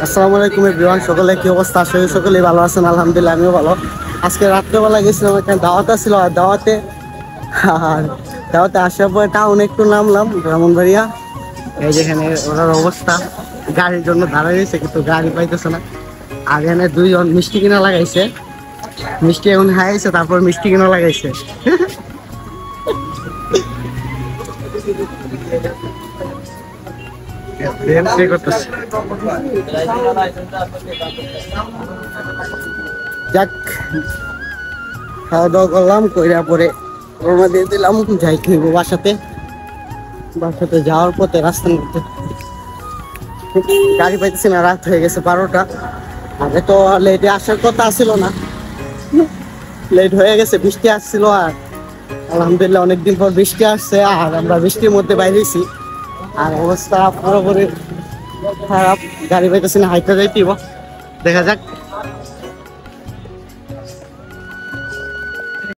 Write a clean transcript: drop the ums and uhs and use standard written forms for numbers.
আসসালামু আলাইকুম এভরিওয়ান, সকলে কি অবস্থা? আসলে সকলেই ভালো আছেন, আলহামদুলিল্লাহ আমিও ভালো। আজকে রাত্রেবেলা গেছিলাম, একটা দাওয়াতে ছিল, আর দাওয়াতে আসার পরে টাউন একটু নামলাম ব্রাহ্মণবাড়িয়া। এই যেখানে ওনার অবস্থা, গাড়ির জন্য দাঁড়ায় রয়েছে কিন্তু গাড়ি পাইতেছে না। আর এখানে দুইজন মিষ্টি কিনা লাগাইছে, মিষ্টি এখন খাইছে, তারপর মিষ্টি কিনা লাগাইছে। যাক, খাওয়া দাওয়া করলাম, কইরা পরে রওনা দিয়ে দিলাম, যাই খাইবো বাসাতে। বাসাতে যাওয়ার পথে রাস্তার মধ্যে গাড়ি পাইতেছি না, রাত হয়ে গেছে 12টা। আগে তো লেটে আসার কথা ছিল না, লেট হয়ে গেছে, বৃষ্টি আসছিল। আর আলহামদুলিল্লাহ অনেকদিন পর বৃষ্টি আসছে, আর আমরা বৃষ্টির মধ্যে বাইরেছি। আর অবস্থা পুরোপুরি খারাপ, গাড়ি পাইতেছি না, হাইটে যাইতেইব, দেখা যাক।